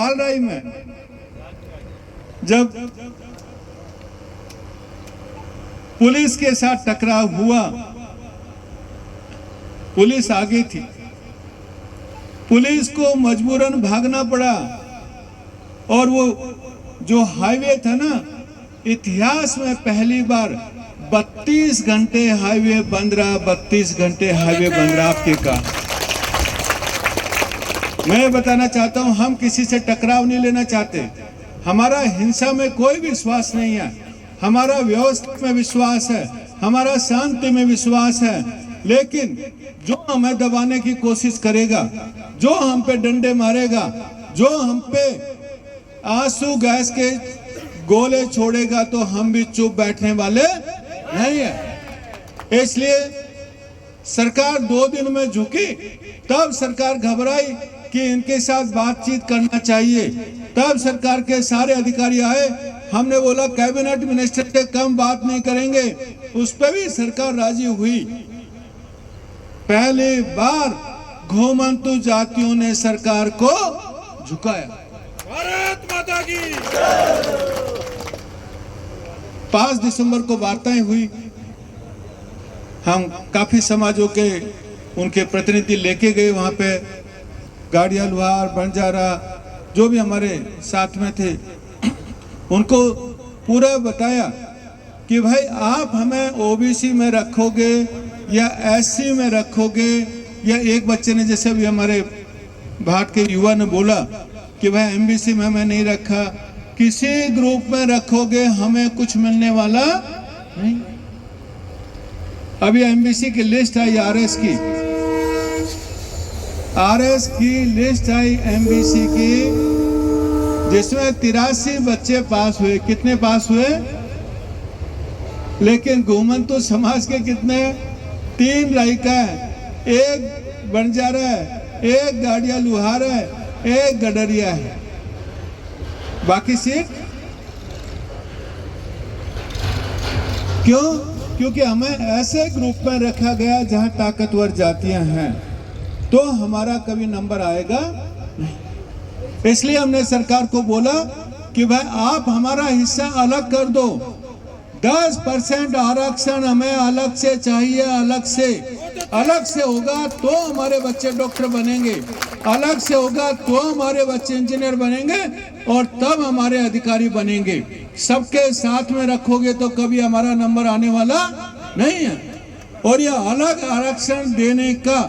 कालराई में जब पुलिस के साथ टकराव हुआ, पुलिस आगे थी, पुलिस को मजबूरन भागना पड़ा और वो जो हाईवे था ना, इतिहास में पहली बार 32 घंटे हाईवे बंद रहा, 32 घंटे हाईवे बंद रहा आपके का। मैं बताना चाहता हूं, हम किसी से टकराव नहीं लेना चाहते, हमारा हिंसा में कोई विश्वास नहीं है, हमारा व्यवस्था में विश्वास है, हमारा शांति में विश्वास है। लेकिन जो हमें दबाने की कोशिश करेगा, जो हम पे डंडे मारेगा, जो हम पे आंसू गैस के गोले छोड़ेगा, तो हम भी चुप बैठने वाले नहीं है। इसलिए सरकार 2 दिन में झुकी, तब सरकार घबराई कि इनके साथ बातचीत करना चाहिए, तब सरकार के सारे अधिकारी आए। हमने बोला कैबिनेट मिनिस्टर से कम बात नहीं करेंगे, उस पर भी सरकार राजी हुई। पहली बार घुमंतु जातियों ने सरकार को झुकाया। भारत माता की 5 दिसंबर को वार्ताएं हुई, हम काफी समाजों के उनके प्रतिनिधि लेके गए वहां पे, गाड़िया लुहार, बंजारा, जो भी हमारे साथ में थे, उनको पूरा बताया कि भाई आप हमें ओबीसी में रखोगे या एससी में रखोगे, या एक बच्चे ने जैसे भी हमारे भाट के युवा ने बोला कि भाई एमबीसी में हमें नहीं रखा, किसी ग्रुप में रखोगे हमें कुछ मिलने वाला नहीं। अभी एमबीसी की लिस्ट आई, आरएस की लिस्ट आई एमबीसी की, जिसमें 83 बच्चे पास हुए। कितने पास हुए? लेकिन घुमंतु समाज के कितने? 3 लड़का है, 1 बंजारा है, 1 गाड़िया लुहार है, 1 गडरिया है, बाकी सीट क्यों? क्योंकि हमें ऐसे ग्रुप में रखा गया जहां ताकतवर जातियां हैं, तो हमारा कभी नंबर आएगा नहीं। इसलिए हमने सरकार को बोला कि भाई आप हमारा हिस्सा अलग कर दो, 10% आरक्षण हमें अलग से चाहिए, अलग से होगा तो हमारे बच्चे डॉक्टर बनेंगे, अलग से होगा तो हमारे बच्चे इंजीनियर बनेंगे, और तब हमारे अधिकारी बनेंगे। सबके साथ में रखोगे तो कभी हमारा नंबर आने वाला नहीं है। और यह अलग आरक्षण देने का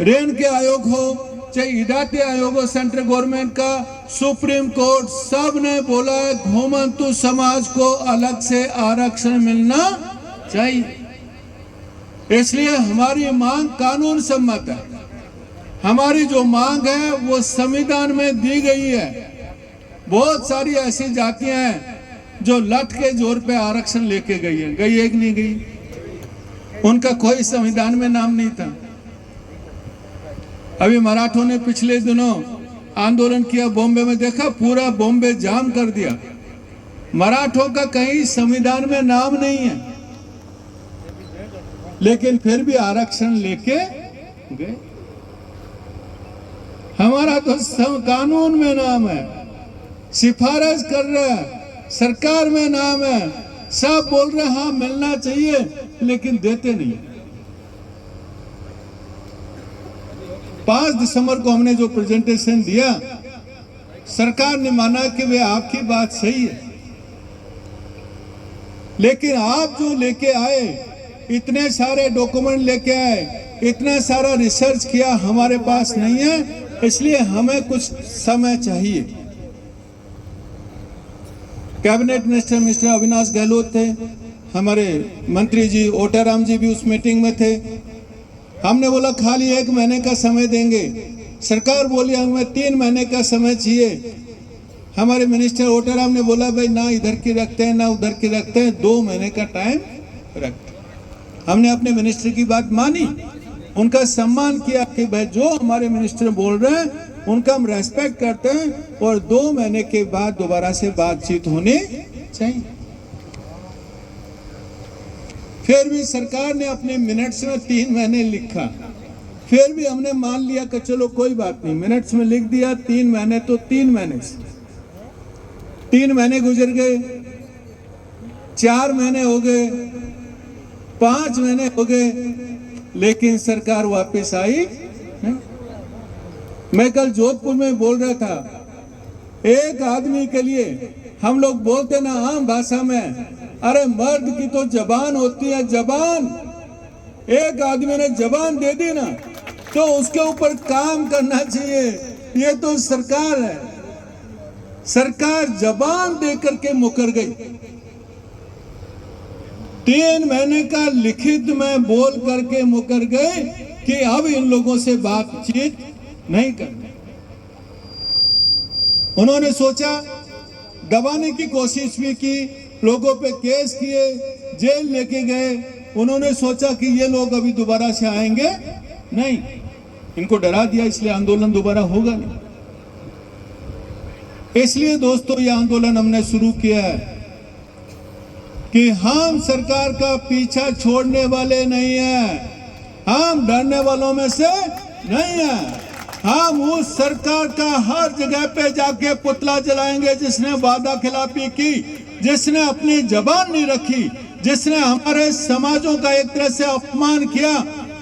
रेन के आयोग हो चाहे इदाते आयोग हो, सेंट्रल गवर्नमेंट का, सुप्रीम कोर्ट, सब ने बोला है घुमंतु समाज को अलग से आरक्षण मिलना चाहिए। इसलिए हमारी मांग कानून सम्मत है, हमारी जो मांग है वो संविधान में दी गई है। बहुत सारी ऐसी जातियां हैं जो लठ के जोर पे आरक्षण लेके गई है, गई एक नहीं गई, उनका कोई संविधान में नाम नहीं था। अभी मराठों ने पिछले दिनों आंदोलन किया बॉम्बे में, देखा पूरा बॉम्बे जाम कर दिया, मराठों का कहीं संविधान में नाम नहीं है, लेकिन फिर भी आरक्षण लेके गए। हमारा तो कानून में नाम है, सिफारिश कर रहे हैं, सरकार में नाम है, सब बोल रहे हैं हाँ मिलना चाहिए, लेकिन देते नहीं। 5 दिसंबर को हमने जो प्रेजेंटेशन दिया, सरकार ने माना कि वे आपकी बात सही है, लेकिन आप जो लेके आए, इतने सारे डॉक्यूमेंट लेके आए, इतना सारा रिसर्च किया, हमारे पास नहीं है, इसलिए हमें कुछ समय चाहिए। Cabinet minister mister Avinash Gehlot थे, हमारे मंत्री जी ओटाराम जी भी उस मीटिंग में थे। हमने बोला खाली 1 महीने का समय देंगे, सरकार बोली हमें 3 महीने का समय चाहिए। हमारे मिनिस्टर ओटाराम ने बोला भाई ना इधर की रखते हैं ना उधर की रखते हैं, 2 महीने का टाइम रखते। हमने अपने मिनिस्टर की बात मानी, उनका सम्मान किया कि भाई जो हमारे मिनिस्टर बोल रहे हैं उनका हम रेस्पेक्ट करते हैं, और 2 महीने के बाद दोबारा से बातचीत होनी चाहिए। फिर भी सरकार ने अपने मिनट्स में 3 महीने लिखा, फिर भी हमने मान लिया कि चलो कोई बात नहीं, मिनट्स में लिख दिया 3 महीने, तो 3 महीने से 3 महीने गुजर गए, 4 महीने हो गए, 5 महीने हो गए, लेकिन सरकार वापस आई नहीं। मैं कल जोधपुर में बोल रहा था, एक आदमी के लिए हम लोग बोलते ना आम भाषा में, अरे मर्द की तो जबान होती है, जबान। एक आदमी ने जबान दे दी ना तो उसके ऊपर काम करना चाहिए। ये तो सरकार है, सरकार जबान दे करके मुकर गई। 3 महीने का लिखित में बोल करके मुकर गए कि अब इन लोगों से बातचीत नहीं करनी। उन्होंने सोचा, दबाने की कोशिश भी की, लोगों पे केस किए, जेल लेके गए। उन्होंने सोचा कि ये लोग अभी दोबारा से आएंगे नहीं, इनको डरा दिया, इसलिए आंदोलन दोबारा होगा नहीं। इसलिए दोस्तों ये आंदोलन हमने शुरू किया है कि हम सरकार का पीछा छोड़ने वाले नहीं हैं, हम डरने वालों में से नहीं हैं। हम उस सरकार का हर जगह पे जाके पुतला जलाएंगे जिसने वादा खिलाफी की, जिसने अपनी जबान नहीं रखी, जिसने हमारे समाजों का एक तरह से अपमान किया।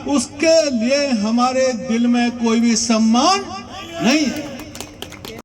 उसके लिए हमारे दिल में कोई भी सम्मान नहीं है।